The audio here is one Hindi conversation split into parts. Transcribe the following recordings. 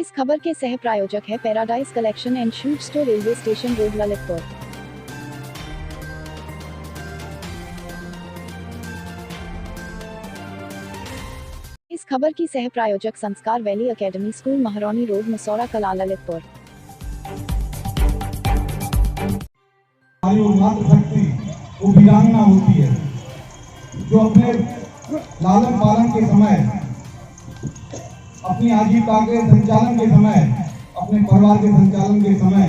इस खबर के सह प्रायोजक है paradise collection and shoot store, railway station road, Lalitpur. इस खबर की सह प्रायोजक संस्कार वैली एकेडमी स्कूल, महारानी रोड, मसौरा कला, ललितपुर। वो वीरांगना होती है जो अपने लालन पालन के समय, अपनी आजीविका के संचालन के समय, अपने परिवार के संचालन के समय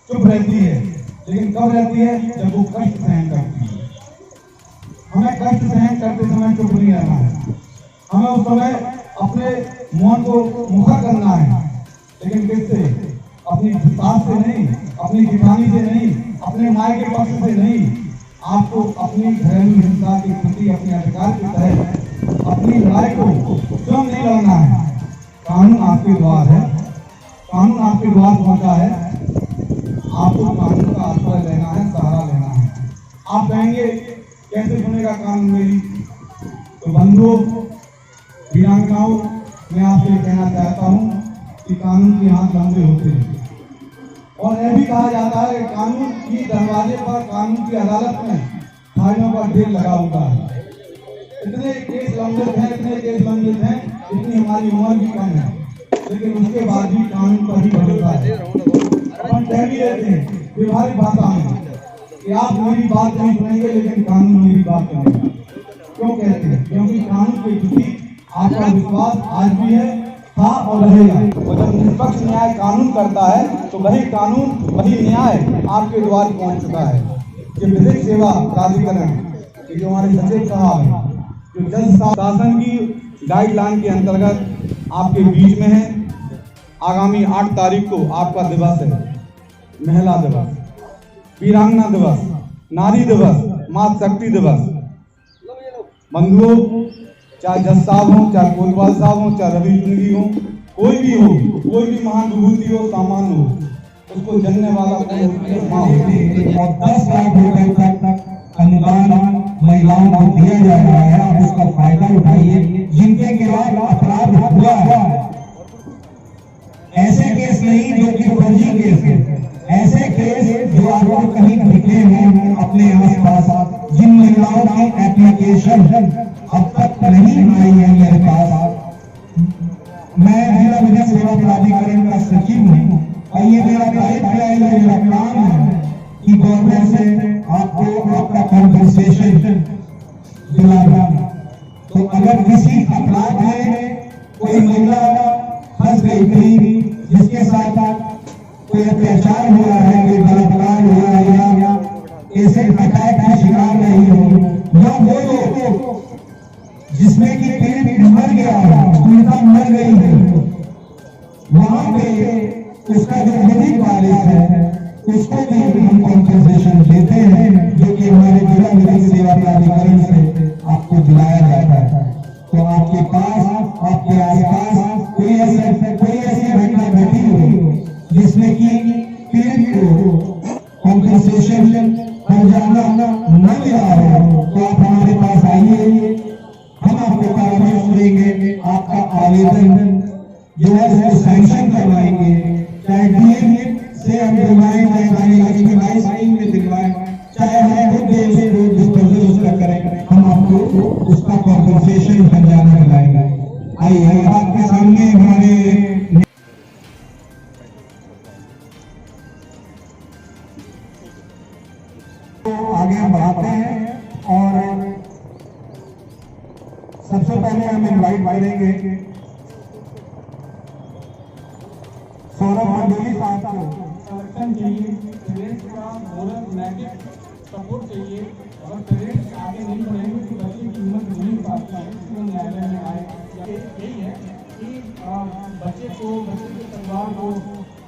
चुप रहती है, लेकिन कब रहती है? जब वो कष्ट सहन करती है। हमें कष्ट सहन करते समय चुप नहीं रहना है, हमें उस समय अपने मौन को मुखर करना है, लेकिन किससे? अपनी सास से नहीं, अपनी जिठानी से नहीं, अपने माय के पक्ष से नहीं। आपको अपनी घरेलू हिंसा के प्रति अपने अधिकार के तहत अपनी लड़ाई को स्वयं नहीं लड़ना है। कानून आपके द्वार है, कानून आपके द्वार पहुंचा है, आपको कानून का आश्रय लेना है, सहारा लेना है। आप कहेंगे कैसे सुनेगा कानून मेरी? तो बंधुओं, वीरांगनाओं, मैं आपसे कहना चाहता हूँ कि कानून के हाथ लंबे होते हैं, और यह भी कहा जाता है कानून की दरवाजे पर, कानून की अदालत में फाइलों का ढेर लगा हुआ है। इतने केस लंबित हैं, इतने केस लंबित हैं, इतनी हमारी उम्र भी कम है, लेकिन उसके बाद भी कानून पर ही भरोसा है। अपन कह भी रहते हैं व्यवहारिक भाषा में कि आप मेरी बात नहीं सुनेंगे, लेकिन कानून मेरी बात करेगा। क्यों कहते हैं? क्योंकि कानून के प्रति आपका विश्वास आज भी है, था और रहेगा। और जब निष्पक्ष न्याय कानून करता है तो वही कानून, वही न्याय आपके द्वार पहुंच चुका है। ये विधिक सेवा प्राधिकरण, जो हमारे सचिव साहब हैं, जो जन शासन की गाइडलाइन के अंतर्गत आपके बीच में है। आगामी 8 तारीख को आपका दिवस है, महिला दिवस, वीरांगना दिवस, नारी दिवस, मातृशक्ति दिवस। बंधुओं, चाहे जज साहब हो, चाहे कोतवाल साहब हो, चाहे रवि चुनगी हो, कोई भी हो, कोई भी महान विभूति हो, सामान्य हो, उसको जनने वाला माँ होती है। और 10 लाख रुपए तक अनुदान महिलाओं को दिया जा रहा है। आप उसका फायदा उठाइए। जिनके खिलाफ अपराध हुआ है, ऐसे केस नहीं जो कि फर्जी केस है, ऐसे केस जो आपको कहीं दिखे हैं अपने आसपास, जिन महिलाओं की एप्लीकेशन अब तक नहीं आई है मेरे पास। मैं जिला विधिक सेवा प्राधिकरण का सचिव हूँ, और ये मेरा दायित्व है, मेरा काम है कि गवर्नमेंट से आपको आपका कॉम्पेंसेशन दिलाना। तो अगर किसी अपराध में कोई महिला फंस गई थी, जिसके साथ कोई अत्याचार हुआ है, कोई बलात्कार हुआ है, या ऐसे अटैक का शिकार नहीं हो, या वो लोग जिसमें कि पीड़ित मर गया है, पीड़िता मर गई है, वहां पे उसका जो विधिक वारिस है उसको भी हम कॉम्पेंसेशन देते हैं, जो कि हमारे जिला विधिक सेवा प्राधिकरण से आपको दिलाया जाता है। तो आपके पास, आपके आसपास कोई ऐसी घटना घटी हो जिसमें कि पीड़ित को कॉम्पेंसेशन हर्जाना न मिला हो, तो आप हमारे पास आइए, हम आपको परामर्श देंगे, आपका आवेदन जो है वो सैंक्शन करवाएंगे, चाहे डीएम से हम दिलवाएं, चाहे साइन में दिलवाएं, चाहे हम खुद डिस्पोजल उसका करें, हम आपको उसका कॉम्पेंसेशन हर्जाना दिलाएंगे। आइए आपके सामने हमारे आगे बढ़ाते हैं। और सबसे पहले हम इनवाइट करेंगे सौरभ मंडोली साहब को। संरक्षण चाहिए, पेरेंट्स का मोरल नैतिक सपोर्ट चाहिए, और पेरेंट्स आगे नहीं बढ़ेंगे तो बच्चे की हिम्मत नहीं हो पाती है, इसलिए न्यायालय में आए। यही है कि बच्चे के परिवार को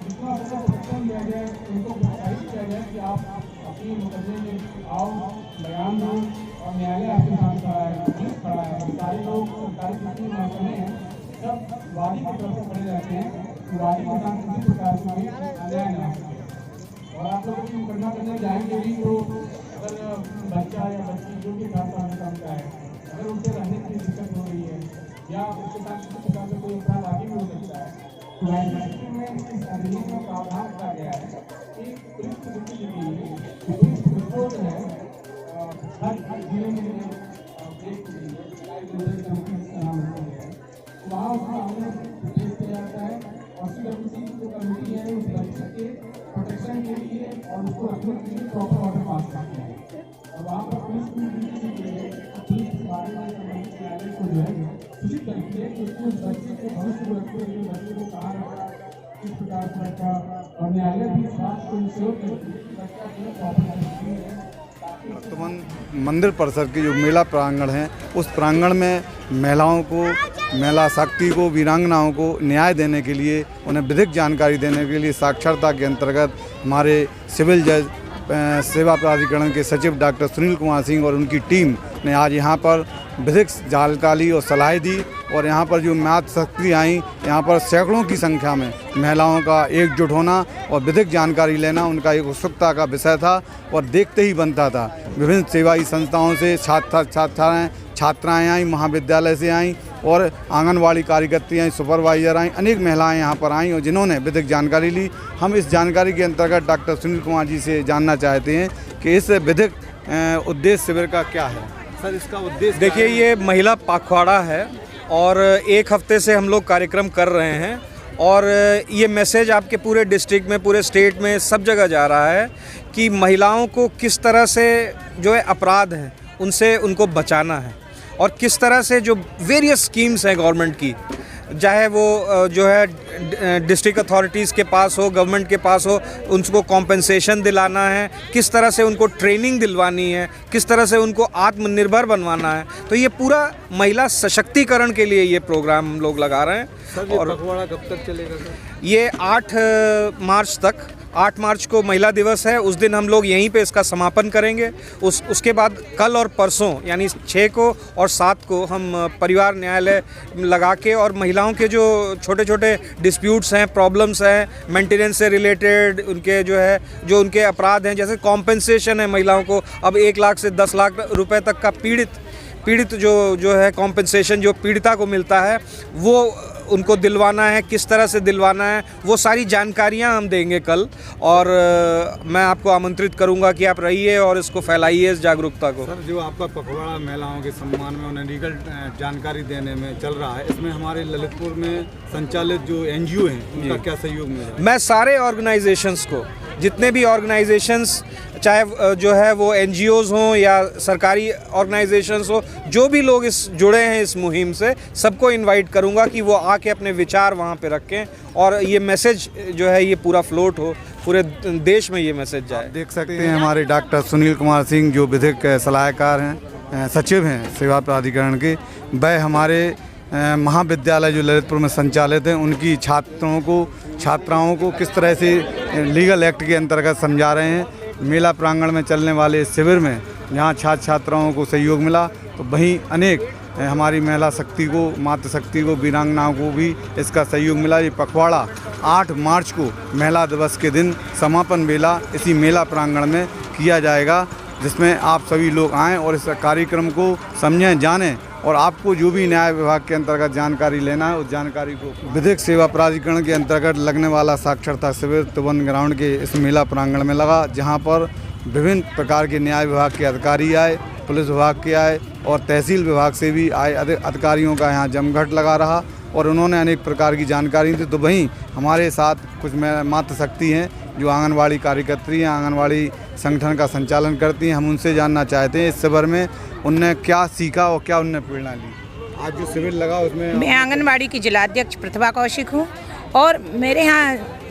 जितना ज़्यादा प्रोत्साहन दिया जाए, उनको प्रोत्साहित किया जाए कि आप अपनी मुकदमे में आओ, बयान दो, और न्यायालय आपके साथ खड़ा है। सारे लोग, सरकारी जितने महकमे हैं, सब वादी की तरफ से खड़े रहते हैं, वादी के साथ किसी प्रकार का भी अन्याय ना हो। और आप लोग मुकदमा करने जाएंगे भी तो अगर बच्चा या बच्ची जो भी काम का है, अगर उनसे रहने की दिक्कत हो रही है, या उसके साथ किसी प्रकार का कोई अपराध आगे भी हो सकता है, तो में इस अधिनियम का प्रावधान किया गया है। एक पुलिस नीति लिखी हुई है, पुलिस रिपोर्ट है हर जिले में एक वहाँ उसका आवेदन पेश किया जाता है और CWC जो कमेटी है उस बच्चे के प्रोटेक्शन के लिए और उसको रखने के लिए प्रॉपर ऑर्डर पास करती है। और वहाँ पर पुलिस की ड्यूटी दी गई है, पुलिस के बारे में संबंधित न्यायालय को जो है सूचित करती है कि उसको उस बच्चे के भविष्य को रखते हुए बच्चे को कहाँ रखा, किस प्रकार से रखा, और न्यायालय भी इस बात को इंश्योर करती है कि बच्चा जो है प्रॉपर वर्तमान मंदिर परिसर के जो मेला प्रांगण है उस प्रांगण में महिलाओं को, महिला शक्ति को, वीरांगनाओं को न्याय देने के लिए, उन्हें विधिक जानकारी देने के लिए साक्षरता के अंतर्गत हमारे सिविल जज सेवा प्राधिकरण के सचिव डॉक्टर सुनील कुमार सिंह और उनकी टीम ने आज यहाँ पर विधिक जानकारी और सलाह दी। और यहाँ पर जो मातृ शक्ति आई, यहाँ पर सैकड़ों की संख्या में महिलाओं का एकजुट होना और विधिक जानकारी लेना उनका एक उत्सुकता का विषय था और देखते ही बनता था। विभिन्न सेवाई संस्थाओं से छात्राएँ आई, महाविद्यालय से आईं और आंगनवाड़ी कार्यकर्ती आई, सुपरवाइजर आई, अनेक महिलाएं यहाँ पर आईं और जिन्होंने विधिक जानकारी ली। हम इस जानकारी के अंतर्गत डॉक्टर सुनील कुमार जी से जानना चाहते हैं कि इस विधिक उद्देश्य शिविर का क्या है। सर, इसका उद्देश्य देखिए, ये महिला पखवाड़ा है और एक हफ्ते से हम लोग कार्यक्रम कर रहे हैं और ये मैसेज आपके पूरे डिस्ट्रिक्ट में, पूरे स्टेट में, सब जगह जा रहा है कि महिलाओं को किस तरह से जो है अपराध हैं उनसे उनको बचाना है और किस तरह से जो वेरियस स्कीम्स हैं गवर्नमेंट की, चाहे वो जो है डिस्ट्रिक्ट अथॉरिटीज़ के पास हो, गवर्नमेंट के पास हो, उनको कॉम्पेंसेशन दिलाना है, किस तरह से उनको ट्रेनिंग दिलवानी है, किस तरह से उनको आत्मनिर्भर बनवाना है। तो ये पूरा महिला सशक्तिकरण के लिए ये प्रोग्राम हम लोग लगा रहे हैं। सर, और पखवाड़ा कब तक चलेगा सर? ये 8 मार्च तक, 8 मार्च को महिला दिवस है, उस दिन हम लोग यहीं पे इसका समापन करेंगे। उसके बाद कल और परसों यानी 6 को और 7 को हम परिवार न्यायालय लगा के और महिलाओं के जो छोटे छोटे डिस्प्यूट्स हैं, प्रॉब्लम्स हैं, मेंटेनेंस से रिलेटेड उनके जो उनके अपराध हैं, जैसे कॉम्पेंसेशन है महिलाओं को अब 1 लाख से 10 लाख रुपए तक का पीड़ित जो है कॉम्पेंसेशन जो पीड़िता को मिलता है वो उनको दिलवाना है, किस तरह से दिलवाना है, वो सारी जानकारियां हम देंगे कल। और मैं आपको आमंत्रित करूंगा कि आप रहिए और इसको फैलाइए, इस जागरूकता को। सर, जो आपका पखवाड़ा महिलाओं के सम्मान में उन्हें लीगल जानकारी देने में चल रहा है, इसमें हमारे ललितपुर में संचालित जो NGO हैं उनका क्या सहयोग मिला? मैं सारे ऑर्गेनाइजेशंस को, जितने भी ऑर्गेनाइजेशंस, चाहे जो है वो NGOs हों या सरकारी ऑर्गेनाइजेशंस हो, जो भी लोग इस जुड़े हैं इस मुहिम से, सबको इनवाइट करूंगा कि वो आके अपने विचार वहाँ पे रखें और ये मैसेज जो है ये पूरा फ्लोट हो, पूरे देश में ये मैसेज जाए। देख सकते हैं हमारे डॉक्टर सुनील कुमार सिंह जो विधिक सलाहकार हैं, सचिव हैं सेवा प्राधिकरण के, वह हमारे महाविद्यालय जो ललितपुर में संचालित हैं उनकी छात्राओं को किस तरह से लीगल एक्ट के अंतर्गत समझा रहे हैं। मेला प्रांगण में चलने वाले शिविर में जहाँ छात्राओं को सहयोग मिला तो वहीं अनेक हमारी महिला शक्ति को, मातृ शक्ति को, वीरांगनाओं को भी इसका सहयोग मिला। ये पखवाड़ा 8 मार्च को महिला दिवस के दिन समापन मेला इसी मेला प्रांगण में किया जाएगा, जिसमें आप सभी लोग आएँ और इस कार्यक्रम को समझें, जानें और आपको जो भी न्याय विभाग के अंतर्गत जानकारी लेना है उस जानकारी को। विधिक सेवा प्राधिकरण के अंतर्गत लगने वाला साक्षरता शिविर त्रिभुवन ग्राउंड के इस मेला प्रांगण में लगा, जहां पर विभिन्न प्रकार के न्याय विभाग के अधिकारी आए, पुलिस विभाग के आए और तहसील विभाग से भी आए अधिकारियों का यहाँ जमघट लगा रहा और उन्होंने अनेक प्रकार की जानकारी दी। तो वहीं हमारे साथ कुछ मातृ शक्ति हैं जो आंगनवाड़ी कार्यकर्त्री हैं, आंगनवाड़ी संगठन का संचालन करती हैं। हम उनसे जानना चाहते हैं इस शिविर में उनने क्या सीखा और क्या उनने प्रेरणा ली। आज जो शिविर लगा उसमें मैं आंगनवाड़ी की जिलाध्यक्ष प्रतिभा कौशिक हूँ और मेरे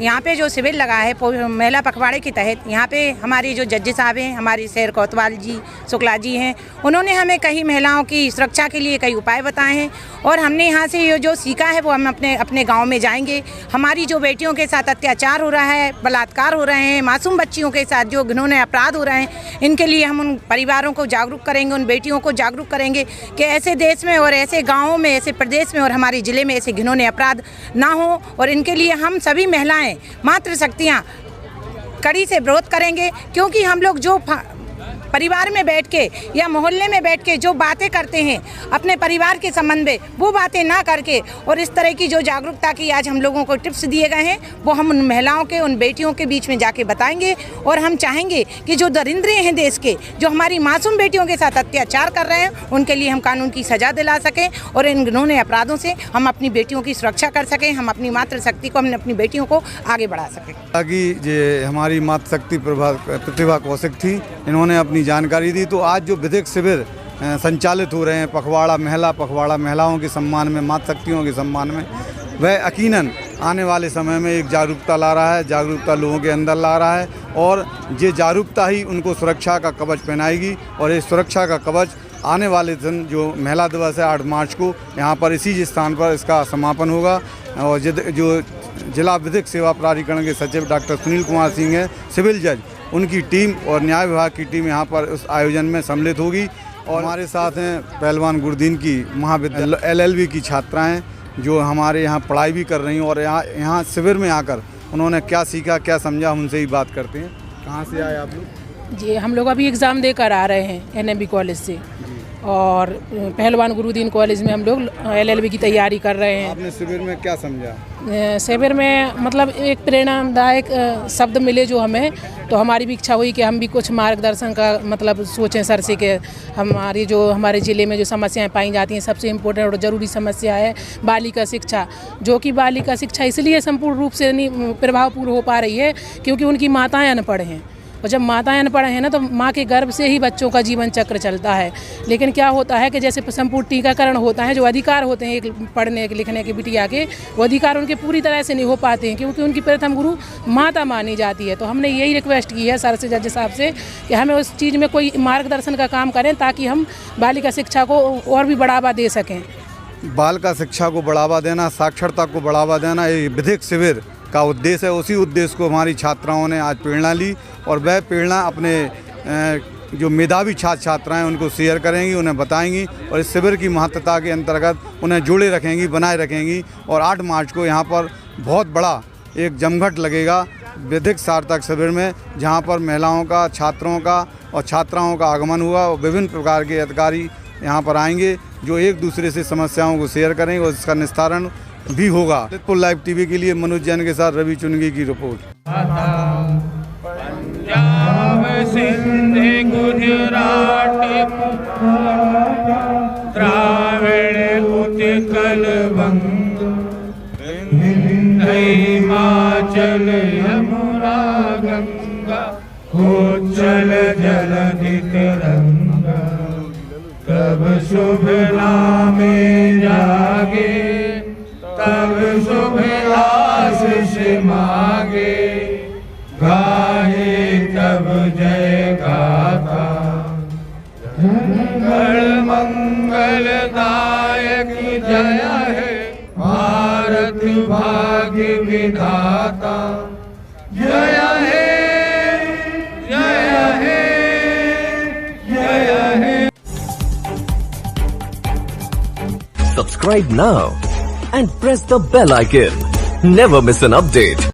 यहाँ पे जो शिविर लगा है महिला पखवाड़े के तहत, यहाँ पे हमारी जो जज साहब हैं, हमारी सैर कोतवाल जी, शुक्ला जी हैं, उन्होंने हमें कई महिलाओं की सुरक्षा के लिए कई उपाय बताए हैं और हमने यहाँ से ये जो सीखा है वो हम अपने गांव में जाएंगे। हमारी जो बेटियों के साथ अत्याचार हो रहा है, बलात्कार हो रहे हैं, मासूम बच्चियों के साथ जो घिनौने अपराध हो रहे हैं, इनके लिए हम उन परिवारों को जागरूक करेंगे, उन बेटियों को जागरूक करेंगे कि ऐसे देश में और ऐसे गाँवों में, ऐसे प्रदेश में और हमारे ज़िले में ऐसे घिनौने अपराध ना हो। और इनके लिए हम सभी महिलाएं, मातृ शक्तियाँ कड़ी से विरोध करेंगे, क्योंकि हम लोग जो परिवार में बैठ के या मोहल्ले में बैठ के जो बातें करते हैं अपने परिवार के संबंध में, वो बातें ना करके और इस तरह की जो जागरूकता की आज हम लोगों को टिप्स दिए गए हैं वो हम उन महिलाओं के, उन बेटियों के बीच में जाके बताएंगे। और हम चाहेंगे कि जो दरिंद्रे हैं देश के, जो हमारी मासूम बेटियों के साथ अत्याचार कर रहे हैं, उनके लिए हम कानून की सजा दिला सकें और इन घिनौने अपराधों से हम अपनी बेटियों की सुरक्षा कर सकें, हम अपनी मातृशक्ति को, हम अपनी बेटियों को आगे बढ़ा सकें। ताकि ये हमारी मातृशक्ति प्रतिभा कौशिक थी, इन्होंने अपनी जानकारी दी। तो आज जो विधिक शिविर संचालित हो रहे हैं पखवाड़ा महिलाओं के सम्मान में, मातृशक्तियों के सम्मान में, वह यकीनन आने वाले समय में एक जागरूकता ला रहा है, जागरूकता लोगों के अंदर ला रहा है और ये जागरूकता ही उनको सुरक्षा का कवच पहनाएगी। और इस सुरक्षा का कवच आने वाले दिन जो महिला दिवस है 8 मार्च को यहाँ पर इसी स्थान पर इसका समापन होगा। और जो जिला विधिक सेवा प्राधिकरण के सचिव डॉक्टर सुनील कुमार सिंह हैं, सिविल जज, उनकी टीम और न्याय विभाग की टीम यहाँ पर उस आयोजन में सम्मिलित होगी। और हमारे साथ हैं पहलवान गुरुदीन की महाविद्यालय LLB की छात्राएं जो हमारे यहाँ पढ़ाई भी कर रही हैं और यहाँ शिविर में आकर उन्होंने क्या सीखा, क्या समझा, उनसे ही बात करते हैं। कहाँ से आए आप लोग? जी, हम लोग अभी एग्ज़ाम देकर आ रहे हैं NMB कॉलेज से और पहलवान गुरुदीन कॉलेज में हम लोग LLB की तैयारी कर रहे हैं। आपने शिविर में क्या समझा? शिविर में मतलब एक प्रेरणादायक शब्द मिले जो हमें, तो हमारी भी इच्छा हुई कि हम भी कुछ मार्गदर्शन का मतलब सोचें सर से कि हमारे ज़िले में जो समस्याएं पाई जाती हैं, सबसे इम्पोर्टेंट और ज़रूरी समस्या है बालिका शिक्षा, जो कि बालिका शिक्षा इसलिए संपूर्ण रूप से नहीं प्रभावपूर्ण हो पा रही है क्योंकि उनकी माताएं अनपढ़ हैं। और जब माताएं अनपढ़ हैं ना तो माँ के गर्भ से ही बच्चों का जीवन चक्र चलता है। लेकिन क्या होता है कि जैसे संपूर्ण टीकाकरण होता है, जो अधिकार होते हैं एक पढ़ने के लिखने के बिटिया के, वो अधिकार उनके पूरी तरह से नहीं हो पाते हैं क्योंकि उनकी प्रथम गुरु माता मानी जाती है। तो हमने यही रिक्वेस्ट की है सर से, जज साहब से, कि हमें उस चीज़ में कोई मार्गदर्शन का काम करें ताकि हम बालिका शिक्षा को और भी बढ़ावा दे सकें। बालिका शिक्षा को बढ़ावा देना, साक्षरता को बढ़ावा देना, ये विधिक शिविर का उद्देश्य है। उसी उद्देश्य को हमारी छात्राओं ने आज प्रेरणा ली और वह प्रेरणा अपने जो मेधावी छात्र छात्राएं उनको शेयर करेंगी, उन्हें बताएंगी और इस शिविर की महत्वता के अंतर्गत उन्हें जोड़े रखेंगी, बनाए रखेंगी। और 8 मार्च को यहाँ पर बहुत बड़ा एक जमघट लगेगा विधिक सार्थक शिविर में, जहाँ पर महिलाओं का, छात्रों का और छात्राओं का आगमन हुआ और विभिन्न प्रकार के अधिकारी यहाँ पर आएंगे जो एक दूसरे से समस्याओं को शेयर करेंगे और इसका निस्तारण भी होगा। ललितपुर लाइव टीवी के लिए मनोज जैन के साथ रवि चुनगी की रिपोर्ट। पंजाब सिंध गुजरात द्राविड़ उत्कल बंग हिमाचल यमुना गंगा उज्जल जलधि तरंगा तब शुभ नामे जागे तब शुभ आशीष मांगे गाहे तब जय गाथा मंगल दायक जय है भारत भाग्य विधाता जय है जय है जय है। Subscribe now and press the bell icon. Never miss an update.